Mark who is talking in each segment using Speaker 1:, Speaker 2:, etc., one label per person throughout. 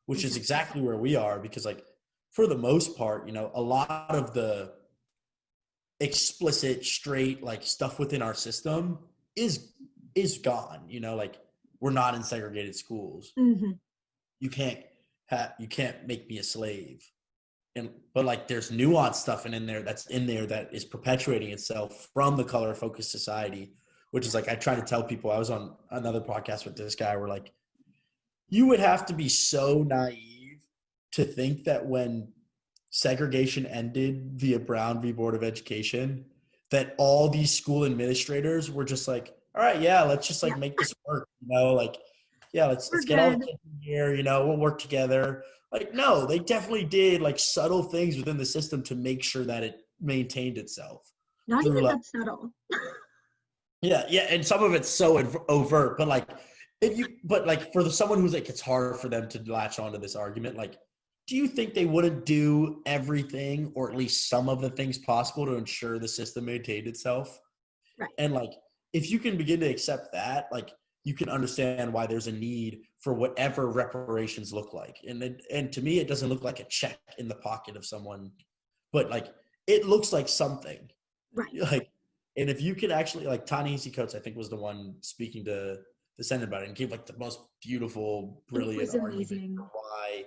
Speaker 1: which is exactly where we are, because like for the most part, you know, a lot of the explicit straight like stuff within our system is gone, you know, like we're not in segregated schools.
Speaker 2: Mm-hmm.
Speaker 1: You can't make me a slave. But like there's nuanced stuff in there that is perpetuating itself from the color focused society, which is like I try to tell people. I was on another podcast with this guy where like you would have to be so naive to think that when segregation ended via Brown v. Board of Education, that all these school administrators were just like, all right, yeah, let's just like make this work, you know, like, yeah, let's get all the kids in here, you know, we'll work together. Like, no, they definitely did like subtle things within the system to make sure that it maintained itself.
Speaker 2: Not even that subtle.
Speaker 1: Yeah, and some of it's so overt, but like for someone who's like, it's hard for them to latch onto this argument, like, do you think they wouldn't do everything or at least some of the things possible to ensure the system maintained itself?
Speaker 2: Right.
Speaker 1: And like, if you can begin to accept that, like, you can understand why there's a need for whatever reparations look like. And to me, it doesn't look like a check in the pocket of someone, but like, it looks like something.
Speaker 2: Right.
Speaker 1: Like, and if you could actually, like, Ta-Nehisi Coates, I think, was the one speaking to the Senate about it and gave like the most beautiful, brilliant argument for why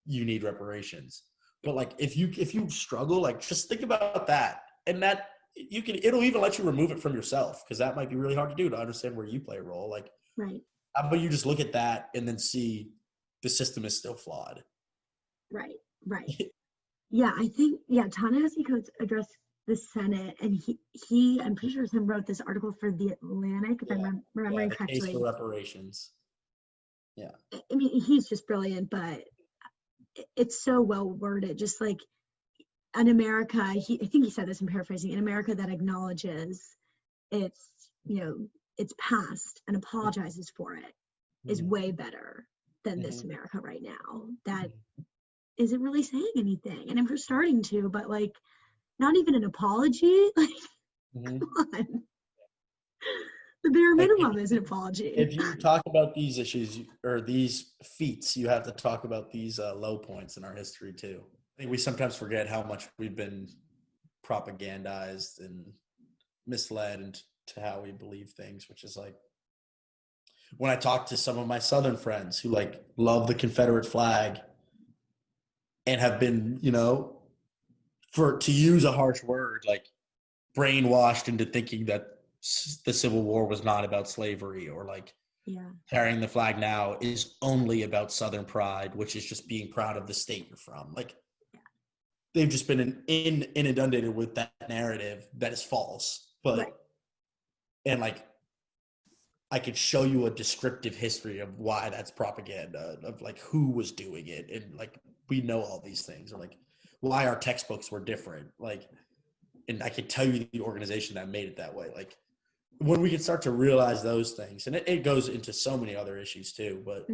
Speaker 1: you need reparations. But like, if you struggle, like, just think about that, and that it'll even let you remove it from yourself, because that might be really hard to do, to understand where you play a role. Like,
Speaker 2: right.
Speaker 1: But you just look at that and then see the system is still flawed.
Speaker 2: Right. Yeah, I think, Ta-Nehisi Coates addressed the Senate, and he I'm pretty sure him wrote this article for The Atlantic, if I'm remembering correctly.
Speaker 1: Case for reparations. Yeah.
Speaker 2: I mean, he's just brilliant, but it's so well worded. Just like an America, I think he said this, in paraphrasing, an America that acknowledges its, you know, its past and apologizes for it is way better than this America right now that isn't really saying anything. And we're starting to, but like, not even an apology. Like, come on. The bare minimum is an apology.
Speaker 1: If you talk about these issues or these feats, you have to talk about these low points in our history too. I think we sometimes forget how much we've been propagandized and misled into how we believe things, which is like, when I talk to some of my Southern friends who like love the Confederate flag and have been, you know, to use a harsh word, like brainwashed into thinking that the Civil War was not about slavery, or like carrying the flag now is only about Southern pride, which is just being proud of the state you're from. Like, they've just been inundated with that narrative that is false. But and like, I could show you a descriptive history of why that's propaganda, of like who was doing it, and like we know all these things, or like why our textbooks were different. Like, and I could tell you the organization that made it that way. Like, when we can start to realize those things, and it goes into so many other issues too, but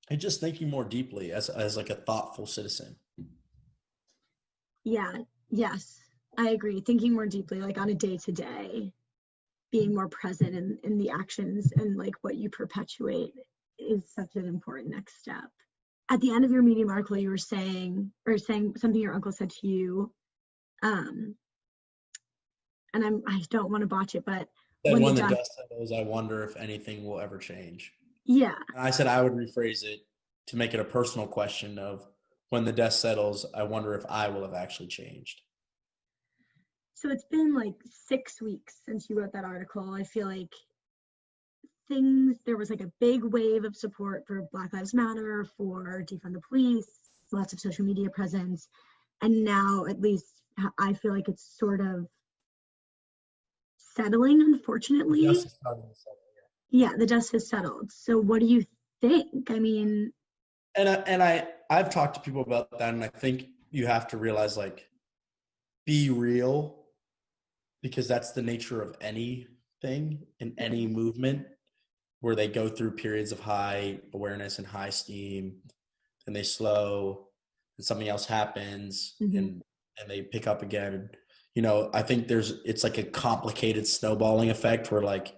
Speaker 1: and just thinking more deeply as like a thoughtful citizen.
Speaker 2: Yeah. Yes, I agree. Thinking more deeply, like on a day-to-day, being more present in the actions and like what you perpetuate is such an important next step. At the end of your Medium article, you were saying something your uncle said to you, and I don't want to botch it, but
Speaker 1: when the dust settles, I wonder if anything will ever change.
Speaker 2: Yeah.
Speaker 1: And I said I would rephrase it to make it a personal question of, when the dust settles, I wonder if I will have actually changed.
Speaker 2: So it's been like 6 weeks since you wrote that article. I feel like there was like a big wave of support for Black Lives Matter, for defund the police, lots of social media presence. And now, at least, I feel like it's sort of settling, unfortunately.
Speaker 1: The dust is starting to settle.
Speaker 2: Yeah, the dust has settled. So what do you think? I mean...
Speaker 1: And I've talked to people about that, and I think you have to realize, like, be real, because that's the nature of anything in any movement, where they go through periods of high awareness and high steam, and they slow, and something else happens, and they pick up again. And, you know, I think it's like a complicated snowballing effect, where like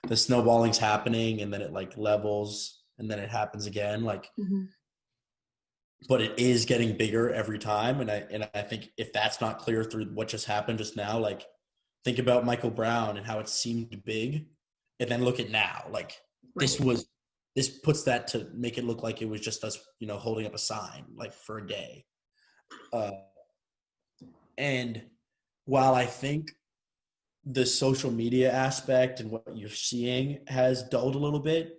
Speaker 1: the snowballing's happening and then it like levels and then it happens again. Like,
Speaker 2: Mm-hmm.
Speaker 1: but it is getting bigger every time. And I think if that's not clear through what just happened just now, like think about Michael Brown and how it seemed big, and then look at now. Like
Speaker 2: Right.
Speaker 1: this puts that to make it look like it was just us, holding up a sign like for a day. And while I think the social media aspect and what you're seeing has dulled a little bit,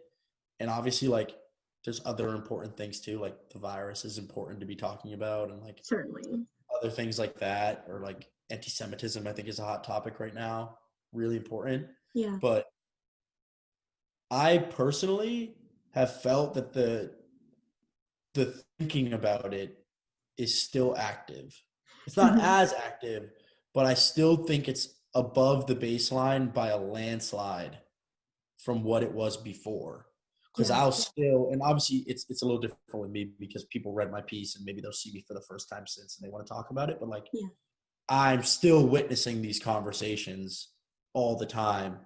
Speaker 1: and obviously like there's other important things too, like the virus is important to be talking about, and like
Speaker 2: Certainly.
Speaker 1: other things like that, or like anti-Semitism I think is a hot topic right now, really important.
Speaker 2: Yeah.
Speaker 1: But I personally have felt that the thinking about it is still active. It's not
Speaker 2: Mm-hmm.
Speaker 1: as active, but I still think it's above the baseline by a landslide from what it was before. Because
Speaker 2: Yeah.
Speaker 1: I'll still, and obviously it's a little different with me because people read my piece and maybe they'll see me for the first time since and they want to talk about it. But like,
Speaker 2: Yeah.
Speaker 1: I'm still witnessing these conversations all the time.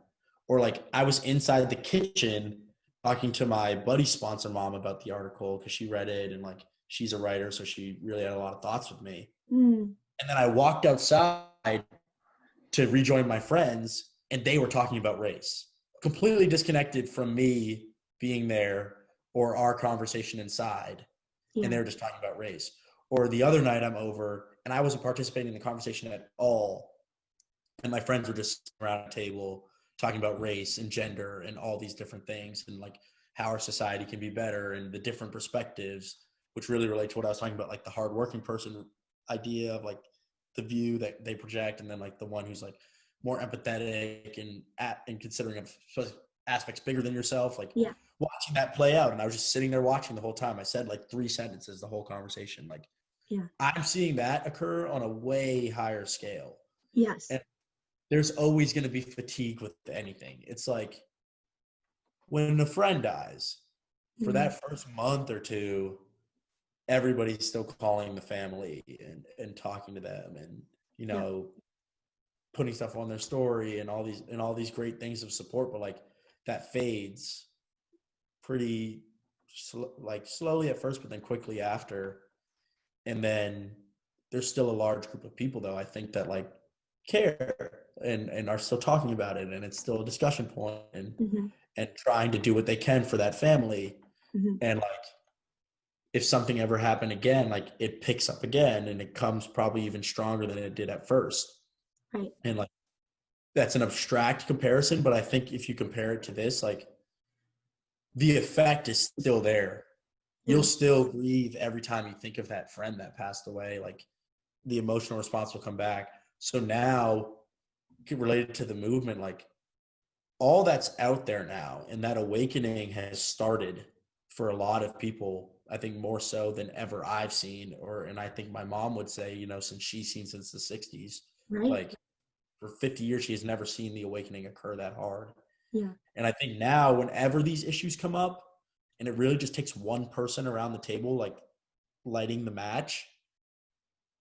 Speaker 1: Or like I was inside the kitchen talking to my buddy's sponsor mom about the article because she read it and like she's a writer, so she really had a lot of thoughts with me.
Speaker 2: Mm.
Speaker 1: And then I walked outside to rejoin my friends and they were talking about race, completely disconnected from me being there or our conversation inside. And
Speaker 2: Yeah.
Speaker 1: they were just talking about race. Or the other night I'm over and I wasn't participating in the conversation at all. And my friends were just around a table talking about race and gender and all these different things and like how our society can be better and the different perspectives, which really relate to what I was talking about, like the hardworking person idea of like the view that they project, and then like the one who's like more empathetic and considering of aspects bigger than yourself, like
Speaker 2: Yeah.
Speaker 1: watching that play out. And I was just sitting there watching the whole time. I said like 3 sentences the whole conversation. Like
Speaker 2: Yeah.
Speaker 1: I'm seeing that occur on a way higher scale.
Speaker 2: Yes.
Speaker 1: And there's always going to be fatigue with anything. It's like when a friend dies, for
Speaker 2: Mm.
Speaker 1: that first month or two, everybody's still calling the family and talking to them and,
Speaker 2: Yeah.
Speaker 1: putting stuff on their story and all these great things of support. But like that fades pretty slowly at first, but then quickly after. And then there's still a large group of people though, I think, that like care and are still talking about it, and it's still a discussion point
Speaker 2: Mm-hmm.
Speaker 1: and trying to do what they can for that family.
Speaker 2: Mm-hmm.
Speaker 1: And like if something ever happened again, like it picks up again and it comes probably even stronger than it did at first.
Speaker 2: Right.
Speaker 1: And like that's an abstract comparison, but I think if you compare it to this, like the effect is still there.
Speaker 2: Yeah.
Speaker 1: You'll still grieve every time you think of that friend that passed away. Like the emotional response will come back. So now, related to the movement, like all that's out there now, and that awakening has started for a lot of people. I think more so than ever I've seen, and I think my mom would say, since she's seen since the 60s,
Speaker 2: Right.
Speaker 1: like for 50 years, she has never seen the awakening occur that hard.
Speaker 2: Yeah.
Speaker 1: And I think now, whenever these issues come up, and it really just takes one person around the table, like lighting the match,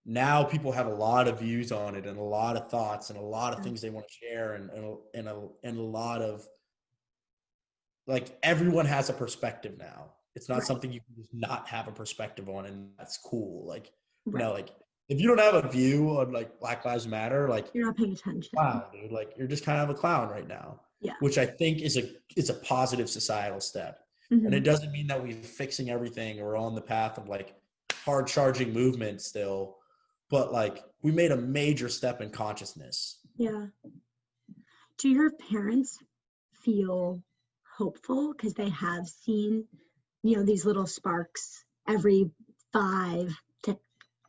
Speaker 1: now people have a lot of views on it and a lot of thoughts and a lot of things they want to share and a lot of, like, everyone has a perspective now. It's not
Speaker 2: Right.
Speaker 1: something you can just not have a perspective on, and that's cool. Like,
Speaker 2: Right.
Speaker 1: like if you don't have a view on like Black Lives Matter, like
Speaker 2: You're not paying attention.
Speaker 1: clown, dude. Like you're just kind of a clown right now.
Speaker 2: Yeah.
Speaker 1: Which I think is a positive societal step.
Speaker 2: Mm-hmm.
Speaker 1: And it doesn't mean that we're fixing everything or on the path of like hard charging movement still, but like we made a major step in consciousness.
Speaker 2: Yeah. Do your parents feel hopeful because they have seen, these little sparks every 5 to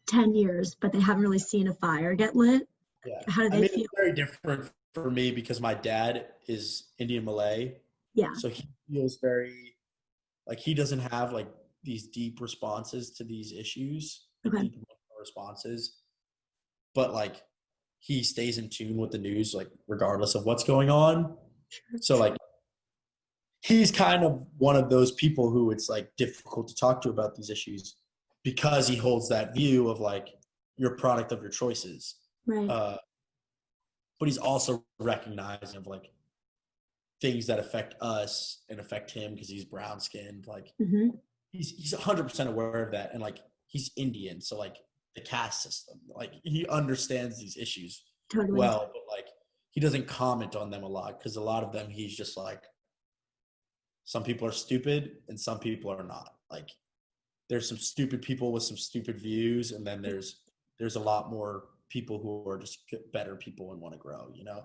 Speaker 2: 10 years, but they haven't really seen a fire get lit?
Speaker 1: Yeah.
Speaker 2: How do they feel?
Speaker 1: It's very different for me because my dad is Indian Malay.
Speaker 2: Yeah.
Speaker 1: So he feels very, like, he doesn't have like these deep responses to these issues,
Speaker 2: Okay.
Speaker 1: deep responses, but like he stays in tune with the news, like regardless of what's going on.
Speaker 2: Sure.
Speaker 1: So like he's kind of one of those people who it's like difficult to talk to about these issues because he holds that view of like you're a product of your choices.
Speaker 2: Right.
Speaker 1: But he's also recognizing of like things that affect us and affect him because he's brown skinned. Like
Speaker 2: Mm-hmm.
Speaker 1: he's 100% aware of that, and like he's Indian, so like the caste system, like he understands these issues
Speaker 2: Totally.
Speaker 1: well, but like he doesn't comment on them a lot because a lot of them he's just like, some people are stupid and some people are not. Like there's some stupid people with some stupid views, and then there's a lot more people who are just better people and want to grow, you know.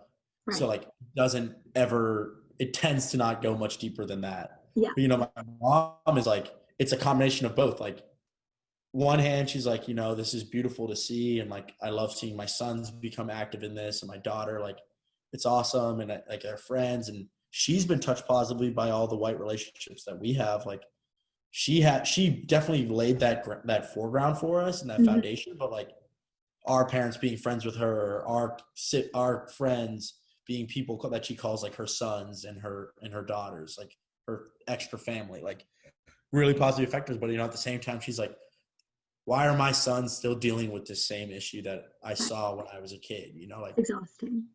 Speaker 1: So
Speaker 2: Right.
Speaker 1: like doesn't ever, it tends to not go much deeper than that.
Speaker 2: Yeah.
Speaker 1: But you know, my mom is like, it's a combination of both. Like one hand, she's like, you know, this is beautiful to see, and like I love seeing my sons become active in this, and my daughter, like it's awesome, and like their friends, and she's been touched positively by all the white relationships that we have. Like she definitely laid that foreground for us and that
Speaker 2: Mm-hmm.
Speaker 1: foundation, but like our parents being friends with her, our friends being people that she calls like her sons and her daughters, like her extra family, like really positive factors. But you know, at the same time, she's like, why are my sons still dealing with the same issue that I saw when I was a kid? You know, like
Speaker 2: Exhausting.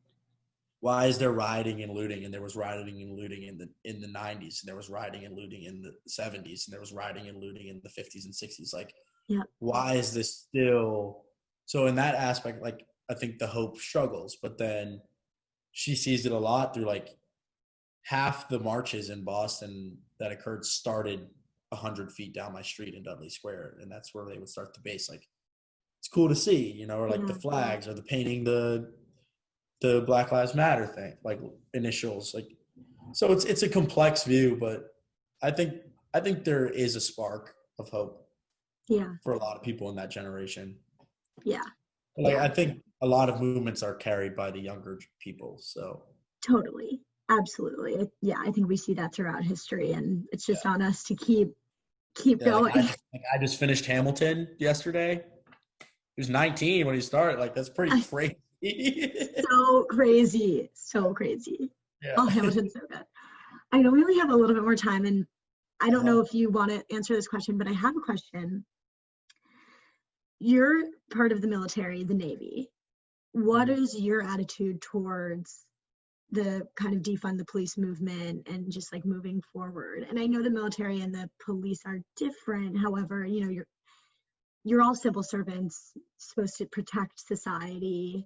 Speaker 1: why is there rioting and looting? And there was rioting and looting in the 90s, and there was rioting and looting in the 70s, and there was rioting and looting in the 50s and 60s. Like,
Speaker 2: Yeah.
Speaker 1: why is this still? So in that aspect, like I think the hope struggles, but then she sees it a lot through like half the marches in Boston that occurred started 100 feet down my street in Dudley Square, and that's where they would start the base. Like, it's cool to see, you know, or like the flags or the painting the Black Lives Matter thing, like initials, like. So it's a complex view, but I think there is a spark of hope.
Speaker 2: Yeah.
Speaker 1: For a lot of people in that generation.
Speaker 2: Yeah.
Speaker 1: Like I think a lot of movements are carried by the younger people. So
Speaker 2: totally. Absolutely. Yeah, I think we see that throughout history, and it's just on us to keep going.
Speaker 1: I just finished Hamilton yesterday. He was 19 when he started. Like that's pretty crazy.
Speaker 2: So crazy. So crazy.
Speaker 1: Yeah.
Speaker 2: Oh, Hamilton's so good. I know we only have a little bit more time, and I don't know if you want to answer this question, but I have a question. You're part of the military, the Navy. What is your attitude towards the kind of defund the police movement and just like moving forward? And I know the military and the police are different. However, you know, you're all civil servants supposed to protect society.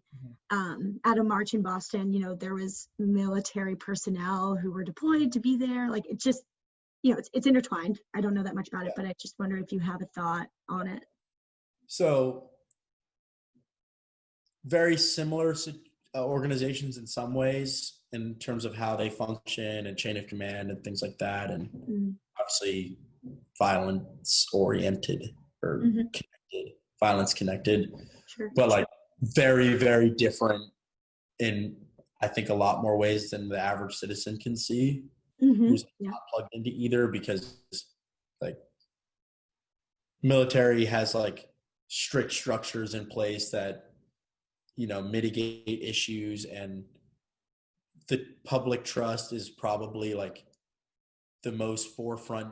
Speaker 2: At a march in Boston, you know, there was military personnel who were deployed to be there. Like it just, you know, it's intertwined. I don't know that much about it, but I just wonder if you have a thought on it.
Speaker 1: So very similar organizations in some ways in terms of how they function and chain of command and things like that. And obviously violence oriented or connected, violence connected, but like very, very different in, I think, a lot more ways than the average citizen can see who's not plugged into either, because like military has like strict structures in place that, you know, mitigate issues, and the public trust is probably like the most forefront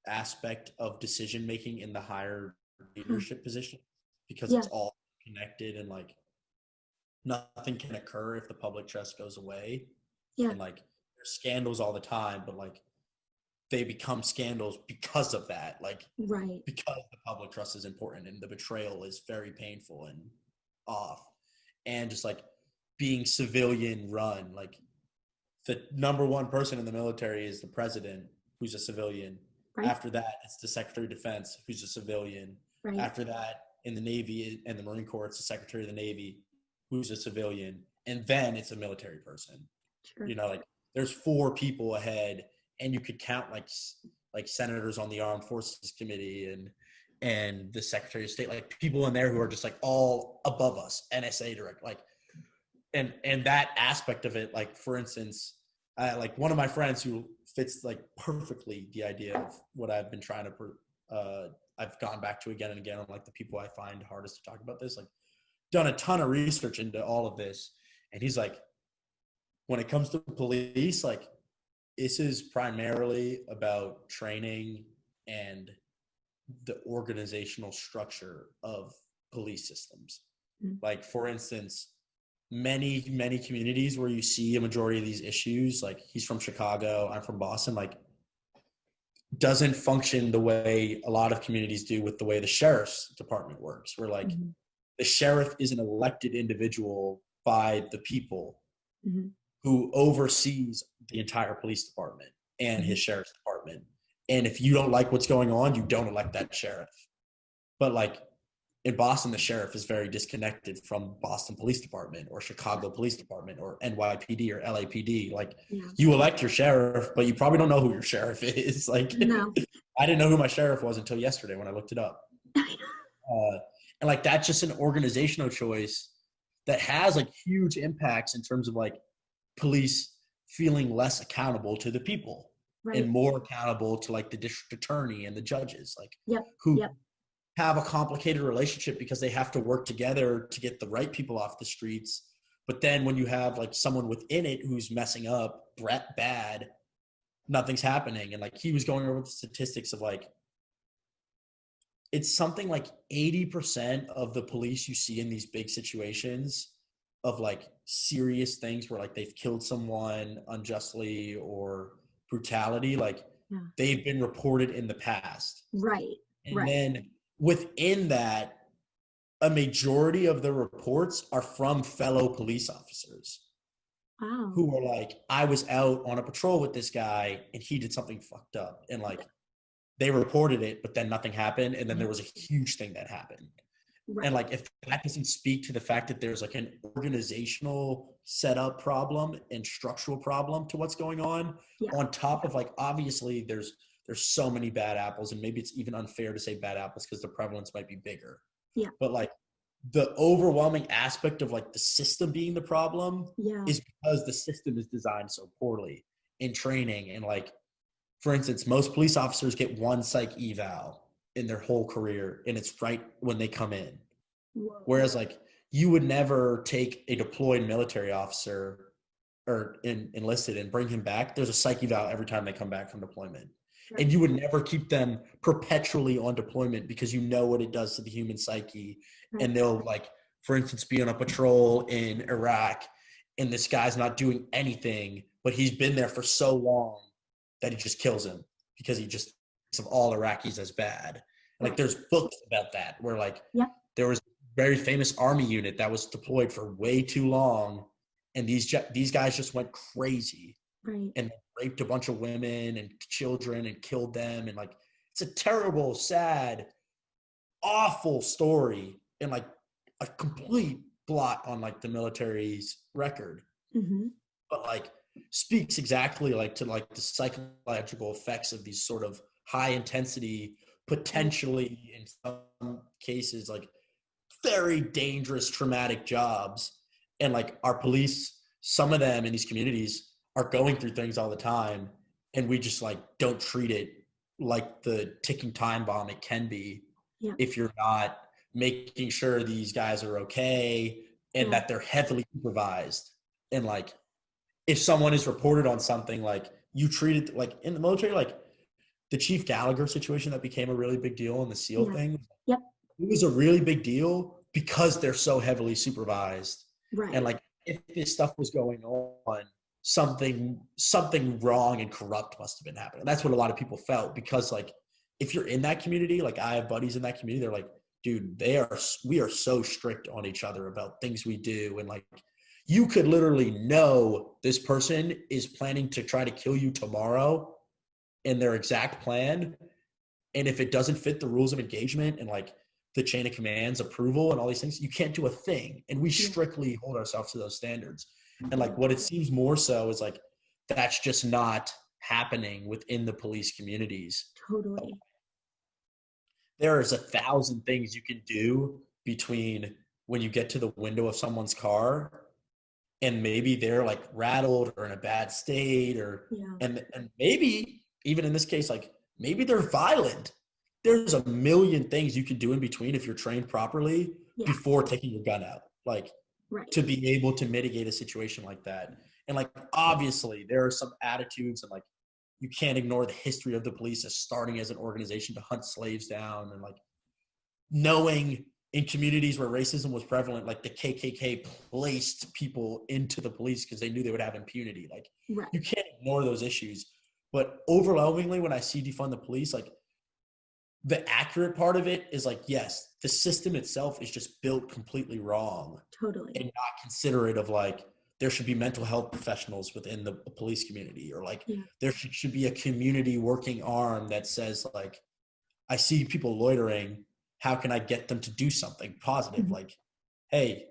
Speaker 1: aspect of decision making in the higher leadership position, because it's all connected, and like nothing can occur if the public trust goes away. And like there's scandals all the time, but like they become scandals because of that, like because the public trust is important and the betrayal is very painful and off. And just like being civilian run, like the number one person in the military is the president, who's a civilian. After that, it's the Secretary of Defense, who's a civilian. After that, in the Navy and the Marine Corps, it's the Secretary of the Navy, who's a civilian. And then it's a military person. You know, like there's 4 people ahead, and you could count like senators on the Armed Forces Committee and the Secretary of State, like people in there who are just like all above us, NSA direct, like, and that aspect of it, like for instance, like one of my friends who fits like perfectly the idea of what I've been trying to, I've gone back to again and again on like the people I find hardest to talk about this, like done a ton of research into all of this. And he's like, when it comes to police, like this is primarily about training and the organizational structure of police systems. Like for instance, many communities where you see a majority of these issues, like he's from Chicago, I'm from Boston, like doesn't function the way a lot of communities do with the way the sheriff's department works, where like the sheriff is an elected individual by the people who oversees the entire police department and his sheriff's department. And if you don't like what's going on, you don't elect that sheriff. But like in Boston, the sheriff is very disconnected from Boston Police Department or Chicago Police Department or NYPD or LAPD. Like you elect your sheriff, but you probably don't know who your sheriff is. Like I didn't know who my sheriff was until yesterday when I looked it up. And like that's just an organizational choice that has like huge impacts in terms of like police feeling less accountable to the people and more accountable to like the district attorney and the judges, like who have a complicated relationship because they have to work together to get the right people off the streets. But then when you have like someone within it who's messing up bad, nothing's happening. And like he was going over the statistics of like, it's something like 80% of the police you see in these big situations of like serious things where like they've killed someone unjustly or brutality, like they've been reported in the past. And then within that, a majority of the reports are from fellow police officers who are like, I was out on a patrol with this guy and he did something fucked up. And like, they reported it, but then nothing happened. And then there was a huge thing that happened. And like, if that doesn't speak to the fact that there's like an organizational setup problem and structural problem to what's going on top of like, obviously there's so many bad apples, and maybe it's even unfair to say bad apples because the prevalence might be bigger. But like the overwhelming aspect of like the system being the problem is because the system is designed so poorly in training. And like, for instance, most police officers get one psych eval in their whole career, and it's right when they come in. Whereas like you would never take a deployed military officer or enlisted and bring him back. There's a psych eval every time they come back from deployment. And you would never keep them perpetually on deployment because you know what it does to the human psyche. And they'll like, for instance, be on a patrol in Iraq and this guy's not doing anything, but he's been there for so long that he just kills him because he just thinks of all Iraqis as bad. Like there's books about that where like there was a very famous army unit that was deployed for way too long, and these guys just went crazy and raped a bunch of women and children and killed them. And like it's a terrible, sad, awful story and like a complete blot on like the military's record. But like speaks exactly like to like the psychological effects of these sort of high intensity, potentially in some cases like very dangerous, traumatic jobs. And like our police, some of them in these communities are going through things all the time, and we just like don't treat it like the ticking time bomb it can be if you're not making sure these guys are okay and that they're heavily supervised. And like if someone is reported on something, like you treat it like in the military, like the Chief Gallagher situation that became a really big deal in the SEAL thing. It was a really big deal because they're so heavily supervised. And like if this stuff was going on, something wrong and corrupt must have been happening. That's what a lot of people felt, because like if you're in that community, like I have buddies in that community, they're like, dude, we are so strict on each other about things we do. And like, you could literally know this person is planning to try to kill you tomorrow in their exact plan. And if it doesn't fit the rules of engagement and like the chain of commands approval and all these things, you can't do a thing. And we strictly hold ourselves to those standards. And like what it seems more so is like that's just not happening within the police communities.
Speaker 2: Totally.
Speaker 1: There's 1,000 things you can do between when you get to the window of someone's car and maybe they're like rattled or in a bad state or and maybe even in this case, like maybe they're violent. There's a million things you can do in between if you're trained properly before taking your gun out. Like to be able to mitigate a situation like that. And like, obviously there are some attitudes and like, you can't ignore the history of the police as starting as an organization to hunt slaves down and like knowing in communities where racism was prevalent, like the KKK placed people into the police because they knew they would have impunity. Like
Speaker 2: Right.
Speaker 1: you can't ignore those issues. But overwhelmingly, when I see defund the police, like the accurate part of it is like, yes, the system itself is just built completely wrong
Speaker 2: Totally.
Speaker 1: and not considerate of like, there should be mental health professionals within the police community, or like there should be a community working arm that says like, I see people loitering. How can I get them to do something positive?
Speaker 2: Mm-hmm.
Speaker 1: Like, hey,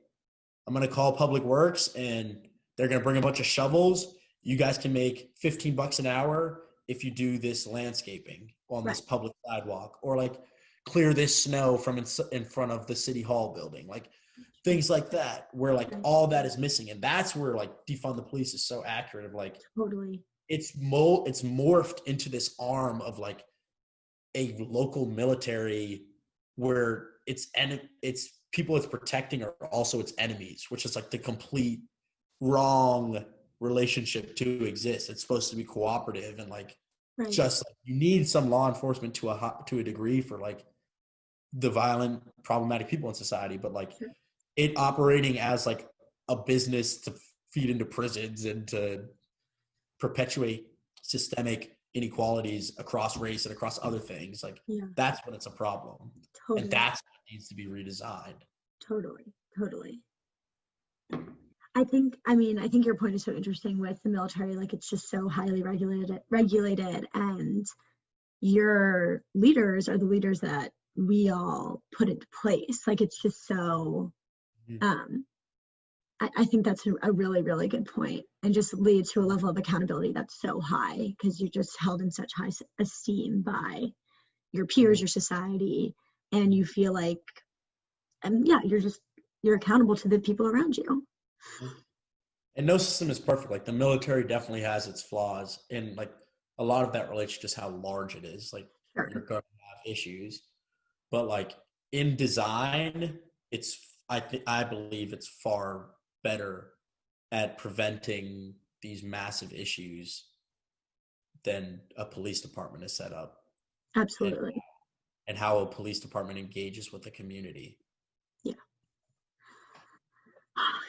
Speaker 1: I'm going to call Public Works and they're going to bring a bunch of shovels. You guys can make $15 an hour if you do this landscaping on this public sidewalk, or like clear this snow from in front of the city hall building, like things like that, where like all that is missing. And that's where like defund the police is so accurate of like,
Speaker 2: totally,
Speaker 1: it's morphed into this arm of like a local military where it's people it's protecting are also its enemies, which is like the complete wrong relationship to exist. It's supposed to be cooperative and like just like you need some law enforcement to a degree for like the violent problematic people in society, but like it operating as like a business to feed into prisons and to perpetuate systemic inequalities across race and across other things, like that's when it's a problem. And that's what needs to be redesigned.
Speaker 2: Totally. I think your point is so interesting with the military. Like it's just so highly regulated, and your leaders are the leaders that we all put into place. Like it's just so I think that's a really, really good point, and just leads to a level of accountability that's so high because you're just held in such high esteem by your peers, your society, and you feel like, you're accountable to the people around you.
Speaker 1: And no system is perfect. Like the military definitely has its flaws, and like a lot of that relates to just how large it is. Like you're going to have issues, but like in design, I believe it's far better at preventing these massive issues than a police department is set up.
Speaker 2: Absolutely.
Speaker 1: And how a police department engages with the community.
Speaker 2: Yeah.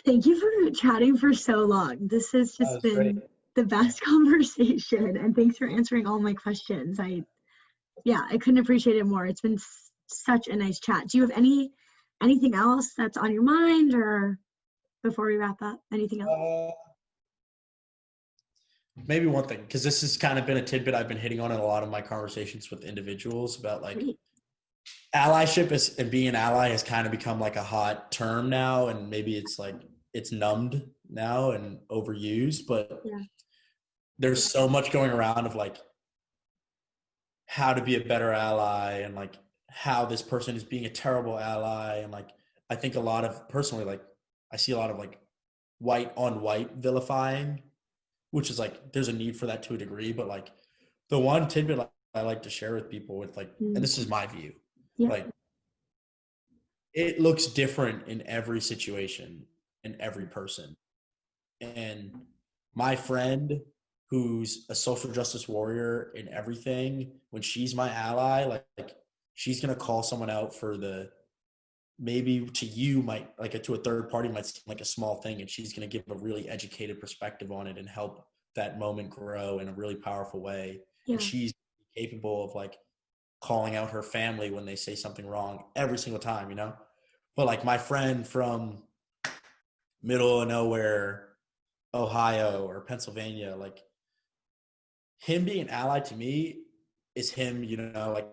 Speaker 2: Thank you for chatting for so long. This has just been the best conversation, and thanks for answering all my questions. I couldn't appreciate it more. It's been such a nice chat. Do you have anything else that's on your mind, or before we wrap up, anything else?
Speaker 1: Maybe one thing, because this has kind of been a tidbit I've been hitting on in a lot of my conversations with individuals about like allyship and being an ally has kind of become like a hot term now, and maybe it's like it's numbed now and overused, but there's so much going around of like how to be a better ally and like how this person is being a terrible ally. And like I think personally, like I see a lot of like white on white vilifying, which is like there's a need for that to a degree, but like the one tidbit I like to share with people with like, and this is my view, like it looks different in every situation in every person. And my friend who's a social justice warrior in everything, when she's my ally, like she's going to call someone out for maybe to you might like to a third party might seem like a small thing, and she's going to give a really educated perspective on it and help that moment grow in a really powerful way. And she's capable of like calling out her family when they say something wrong every single time, but like my friend from middle of nowhere, Ohio or Pennsylvania, like him being an ally to me is him, like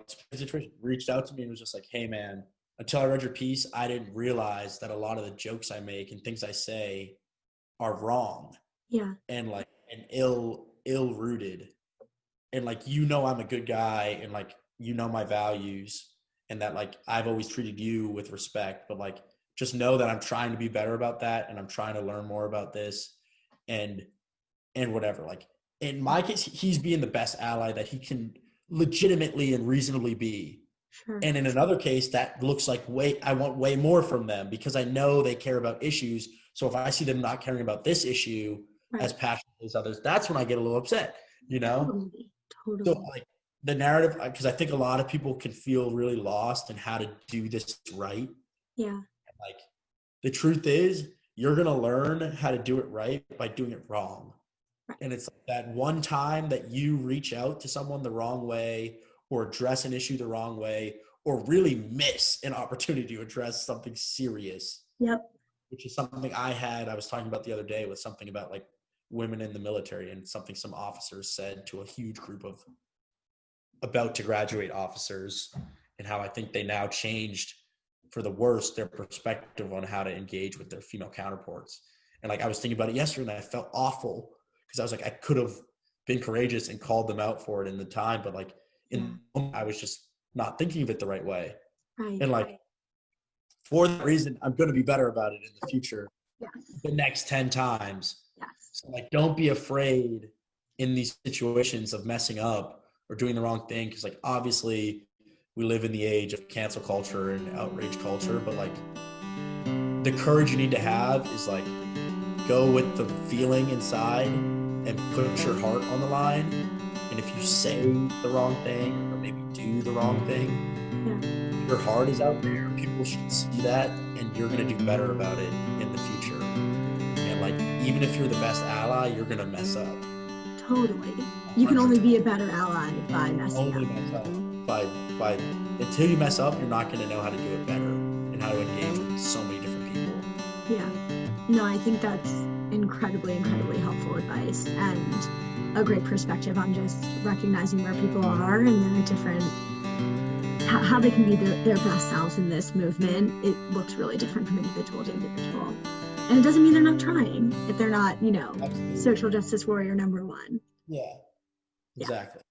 Speaker 1: reached out to me and was just like, hey man, until I read your piece, I didn't realize that a lot of the jokes I make and things I say are wrong.
Speaker 2: Yeah.
Speaker 1: And like, and ill rooted. And like, I'm a good guy, and like, my values, and that like, I've always treated you with respect, but like, just know that I'm trying to be better about that. And I'm trying to learn more about this and whatever. Like in my case, he's being the best ally that he can legitimately and reasonably be. Sure. And in another case, that looks like I want way more from them because I know they care about issues. So if I see them not caring about this issue as passionately as others, that's when I get a little upset,
Speaker 2: Totally.
Speaker 1: So like the narrative, because I think a lot of people can feel really lost in how to do this right.
Speaker 2: Yeah.
Speaker 1: Like, the truth is, you're going to learn how to do it right by doing it wrong.
Speaker 2: Right.
Speaker 1: And it's like that one time that you reach out to someone the wrong way, or address an issue the wrong way, or really miss an opportunity to address something serious.
Speaker 2: Yep.
Speaker 1: Which is something I was talking about the other day, with something about like women in the military, and something some officers said to a huge group of about to graduate officers, and how I think they now changed for the worse their perspective on how to engage with their female counterparts. And like, I was thinking about it yesterday, and I felt awful because I was like, I could have been courageous and called them out for it in the time, but like in the moment, I was just not thinking of it the right way.
Speaker 2: Right.
Speaker 1: And like, for that reason, I'm going to be better about it in the future.
Speaker 2: Yes.
Speaker 1: The next 10 times.
Speaker 2: Yes.
Speaker 1: So like, don't be afraid in these situations of messing up or doing the wrong thing. Cause like, obviously we live in the age of cancel culture and outrage culture, but like, the courage you need to have is like, go with the feeling inside and put your heart on the line. And if you say the wrong thing, or maybe do the wrong thing, your heart is out there. People should see that, and you're going to do better about it in the future. And like, even if you're the best ally, you're going to mess up.
Speaker 2: Totally. You can only be a better ally by messing
Speaker 1: Only
Speaker 2: up.
Speaker 1: mess up. By until you mess up, you're not going to know how to do it better and how to engage with so many different people.
Speaker 2: Yeah. No, I think that's incredibly, incredibly helpful advice, and a great perspective on just recognizing where people are and their different, how they can be their best selves in this movement. It looks really different from individual to individual. And it doesn't mean they're not trying if they're not,
Speaker 1: Absolutely.
Speaker 2: social justice warrior number one.
Speaker 1: Yeah, exactly.